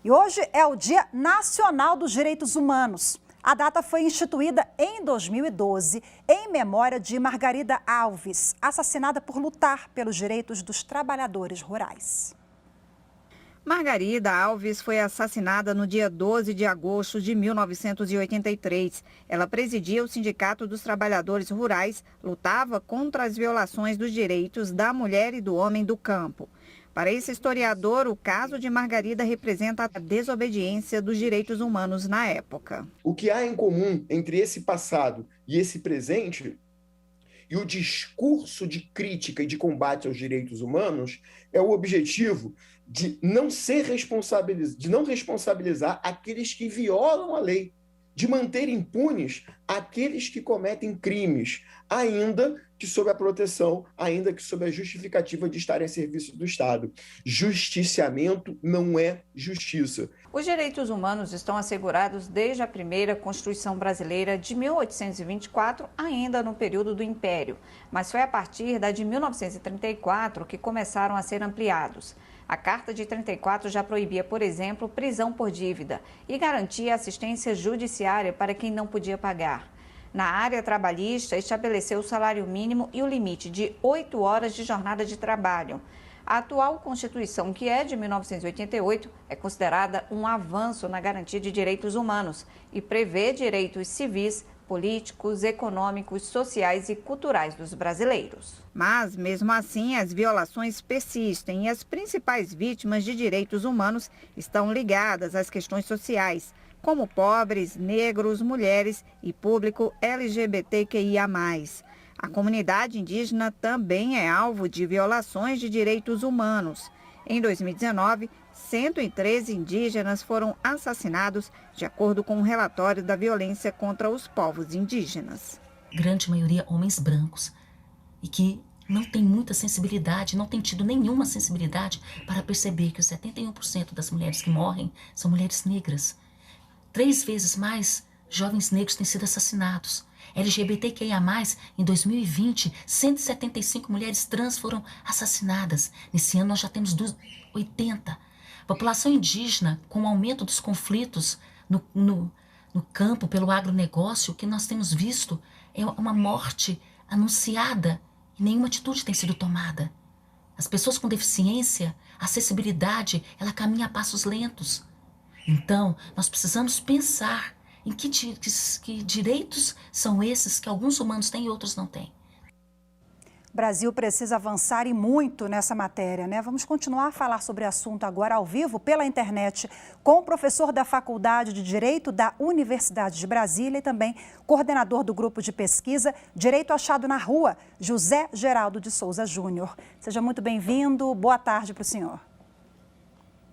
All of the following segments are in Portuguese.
E hoje é o Dia Nacional dos Direitos Humanos. A data foi instituída em 2012 em memória de Margarida Alves, assassinada por lutar pelos direitos dos trabalhadores rurais. Margarida Alves foi assassinada no dia 12 de agosto de 1983. Ela presidia o Sindicato dos Trabalhadores Rurais, lutava contra as violações dos direitos da mulher e do homem do campo. Para esse historiador, o caso de Margarida representa a desobediência dos direitos humanos na época. O que há em comum entre esse passado e esse presente, e o discurso de crítica e de combate aos direitos humanos, é o objetivo de não responsabilizar aqueles que violam a lei, de manter impunes aqueles que cometem crimes, ainda que sob a proteção, ainda que sob a justificativa de estarem a serviço do Estado. Justiciamento não é justiça. Os direitos humanos estão assegurados desde a primeira Constituição Brasileira de 1824, ainda no período do Império, mas foi a partir da de 1934 que começaram a ser ampliados. A Carta de 34 já proibia, por exemplo, prisão por dívida e garantia assistência judiciária para quem não podia pagar. Na área trabalhista, estabeleceu o salário mínimo e o limite de 8 horas de jornada de trabalho. A atual Constituição, que é de 1988, é considerada um avanço na garantia de direitos humanos e prevê direitos civis, políticos, econômicos, sociais e culturais dos brasileiros. Mas, mesmo assim, as violações persistem e as principais vítimas de direitos humanos estão ligadas às questões sociais, como pobres, negros, mulheres e público LGBTQIA+. A comunidade indígena também é alvo de violações de direitos humanos. Em 2019, 113 indígenas foram assassinados, de acordo com um relatório da violência contra os povos indígenas. Grande maioria homens brancos e que não tem muita sensibilidade, não tem tido nenhuma sensibilidade para perceber que os 71% das mulheres que morrem são mulheres negras. 3 vezes mais jovens negros têm sido assassinados. LGBTQIA+, em 2020, 175 mulheres trans foram assassinadas. Nesse ano nós já temos 80. População indígena, com o aumento dos conflitos no campo, pelo agronegócio, o que nós temos visto é uma morte anunciada e nenhuma atitude tem sido tomada. As pessoas com deficiência, a acessibilidade, ela caminha a passos lentos. Então, nós precisamos pensar em que direitos são esses que alguns humanos têm e outros não têm. O Brasil precisa avançar e muito nessa matéria, né? Vamos continuar a falar sobre o assunto agora ao vivo pela internet com o professor da Faculdade de Direito da Universidade de Brasília e também coordenador do grupo de pesquisa Direito Achado na Rua, José Geraldo de Souza Júnior. Seja muito bem-vindo, boa tarde para o senhor.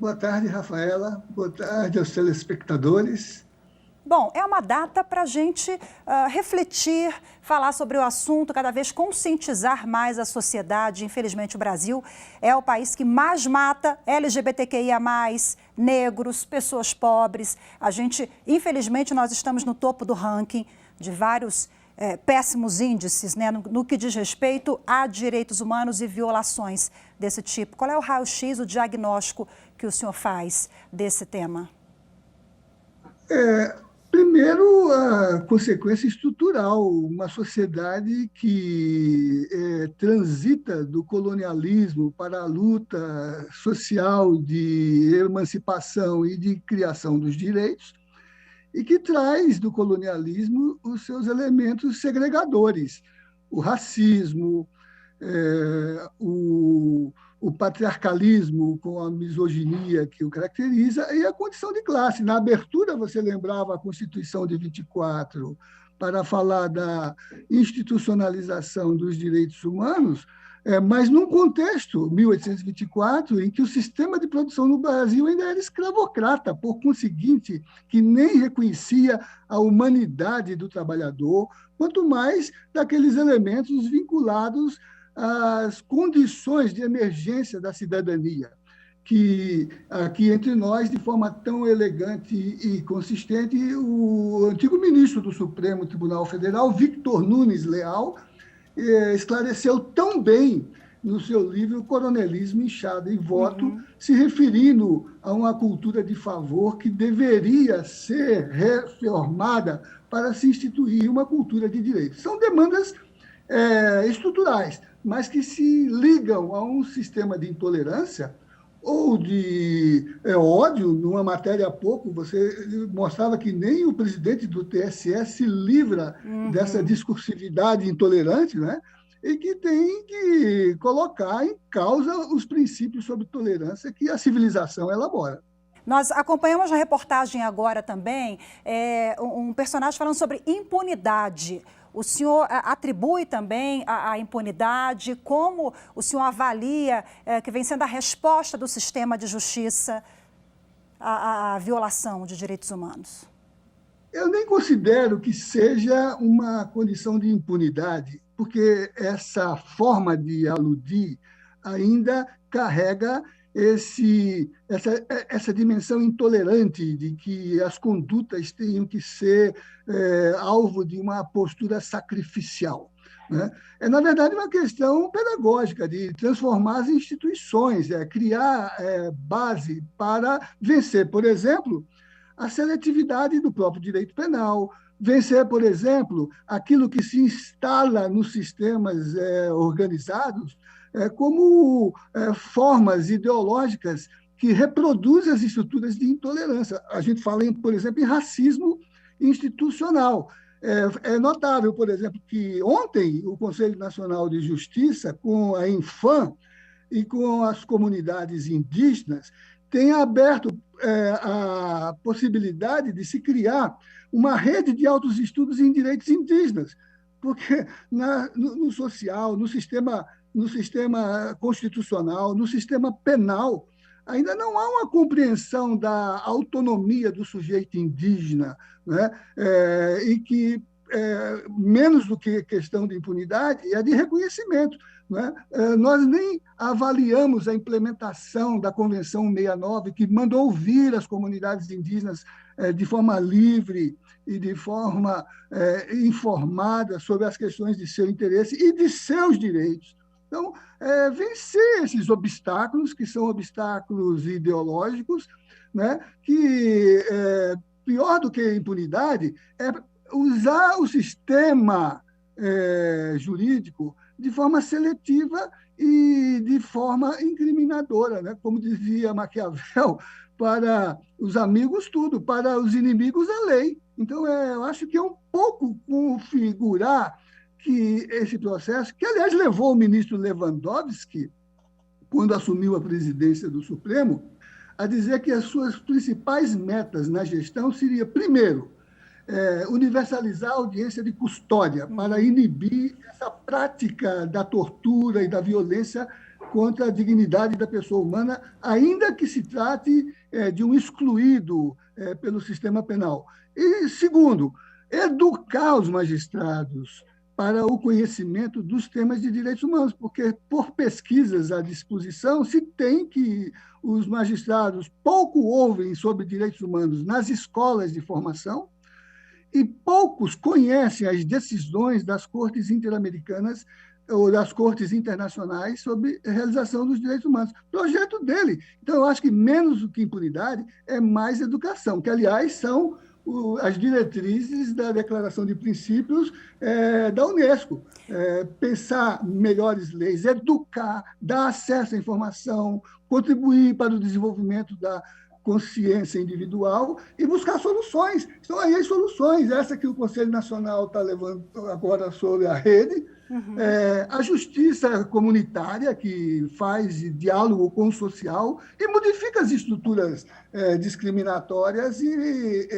Boa tarde, Rafaela. Boa tarde aos telespectadores. Bom, é uma data para a gente refletir, falar sobre o assunto, cada vez conscientizar mais a sociedade. Infelizmente, o Brasil é o país que mais mata LGBTQIA+, negros, pessoas pobres. Infelizmente, nós estamos no topo do ranking de vários péssimos índices, né, no que diz respeito a direitos humanos e violações desse tipo. Qual é o raio-x, o diagnóstico que o senhor faz desse tema? Primeiro, a consequência estrutural, uma sociedade que transita do colonialismo para a luta social de emancipação e de criação dos direitos, e que traz do colonialismo os seus elementos segregadores, o racismo, o patriarcalismo com a misoginia que o caracteriza e a condição de classe. Na abertura, você lembrava a Constituição de 24 para falar da institucionalização dos direitos humanos, mas num contexto, 1824, em que o sistema de produção no Brasil ainda era escravocrata, por conseguinte, que nem reconhecia a humanidade do trabalhador, quanto mais daqueles elementos vinculados às condições de emergência da cidadania, que aqui entre nós, de forma tão elegante e consistente, o antigo ministro do Supremo Tribunal Federal, Victor Nunes Leal, esclareceu tão bem no seu livro Coronelismo, Inchada e Voto, se referindo a uma cultura de favor que deveria ser reformada para se instituir uma cultura de direito. São demandas estruturais, mas que se ligam a um sistema de intolerância ou de ódio. Numa matéria há pouco, você mostrava que nem o presidente do TSE se livra dessa discursividade intolerante, né? E que tem que colocar em causa os princípios sobre tolerância que a civilização elabora. Nós acompanhamos na reportagem agora também um personagem falando sobre impunidade. O senhor atribui também a impunidade? Como o senhor avalia que vem sendo a resposta do sistema de justiça à violação de direitos humanos? Eu nem considero que seja uma condição de impunidade, porque essa forma de aludir ainda carrega essa dimensão intolerante de que as condutas tenham que ser alvo de uma postura sacrificial, né? É, na verdade, uma questão pedagógica de transformar as instituições, criar base para vencer, por exemplo, a seletividade do próprio direito penal, vencer, por exemplo, aquilo que se instala nos sistemas organizados como formas ideológicas que reproduzem as estruturas de intolerância. A gente fala, por exemplo, em racismo institucional. É notável, por exemplo, que ontem o Conselho Nacional de Justiça, com a Infam e com as comunidades indígenas, tem aberto a possibilidade de se criar uma rede de altos estudos em direitos indígenas, porque no social, no sistema constitucional, no sistema penal, ainda não há uma compreensão da autonomia do sujeito indígena, né? E que, menos do que questão de impunidade, é de reconhecimento. Né? Nós nem avaliamos a implementação da Convenção 169, que mandou ouvir as comunidades indígenas de forma livre e de forma informada sobre as questões de seu interesse e de seus direitos. Então, vencer esses obstáculos, que são obstáculos ideológicos, né? Que, pior do que a impunidade, é usar o sistema jurídico de forma seletiva e de forma incriminadora, né? Como dizia Maquiavel, para os amigos tudo, para os inimigos a lei. Então, eu acho que é um pouco configurar que esse processo, que aliás levou o ministro Lewandowski, quando assumiu a presidência do Supremo, a dizer que as suas principais metas na gestão seria, primeiro, universalizar a audiência de custódia para inibir essa prática da tortura e da violência contra a dignidade da pessoa humana, ainda que se trate de um excluído pelo sistema penal. E, segundo, educar os magistrados para o conhecimento dos temas de direitos humanos, porque, por pesquisas à disposição, se tem que os magistrados pouco ouvem sobre direitos humanos nas escolas de formação e poucos conhecem as decisões das cortes interamericanas ou das cortes internacionais sobre a realização dos direitos humanos. Projeto dele. Então, eu acho que menos do que impunidade é mais educação, que, aliás, são as diretrizes da Declaração de Princípios da Unesco. Pensar melhores leis, educar, dar acesso à informação, contribuir para o desenvolvimento da consciência individual e buscar soluções. Estão aí as soluções, essa que o Conselho Nacional está levando agora sobre a rede, a justiça comunitária, que faz diálogo com o social e modifica as estruturas discriminatórias e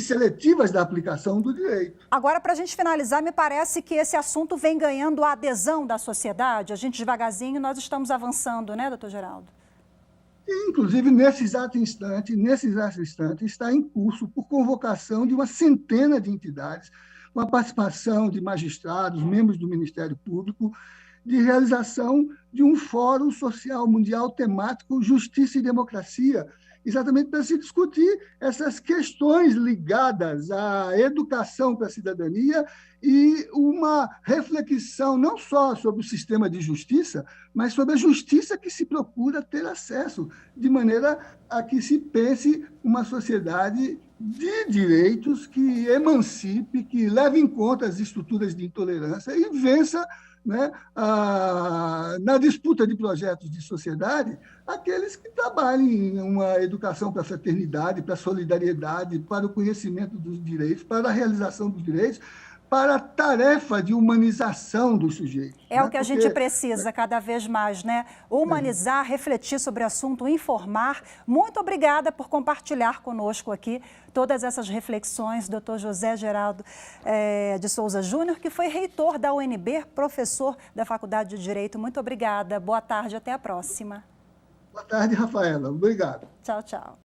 seletivas da aplicação do direito. Agora, para a gente finalizar, me parece que esse assunto vem ganhando a adesão da sociedade. A gente, devagarzinho, nós estamos avançando, né, doutor Geraldo? E, inclusive, nesse exato instante, está em curso, por convocação de uma centena de entidades, com a participação de magistrados, membros do Ministério Público, de realização de um Fórum Social Mundial temático Justiça e Democracia, exatamente para se discutir essas questões ligadas à educação para a cidadania e uma reflexão não só sobre o sistema de justiça, mas sobre a justiça que se procura ter acesso, de maneira a que se pense uma sociedade de direitos que emancipe, que leve em conta as estruturas de intolerância e vença, né, na disputa de projetos de sociedade, aqueles que trabalhem em uma educação para a fraternidade, para a solidariedade, para o conhecimento dos direitos, para a realização dos direitos, para a tarefa de humanização dos sujeitos. É, né? O que a gente precisa cada vez mais, né? Humanizar, refletir sobre o assunto, informar. Muito obrigada por compartilhar conosco aqui todas essas reflexões, doutor José Geraldo de Souza Júnior, que foi reitor da UNB, professor da Faculdade de Direito. Muito obrigada, boa tarde, até a próxima. Boa tarde, Rafaela. Obrigado. Tchau, tchau.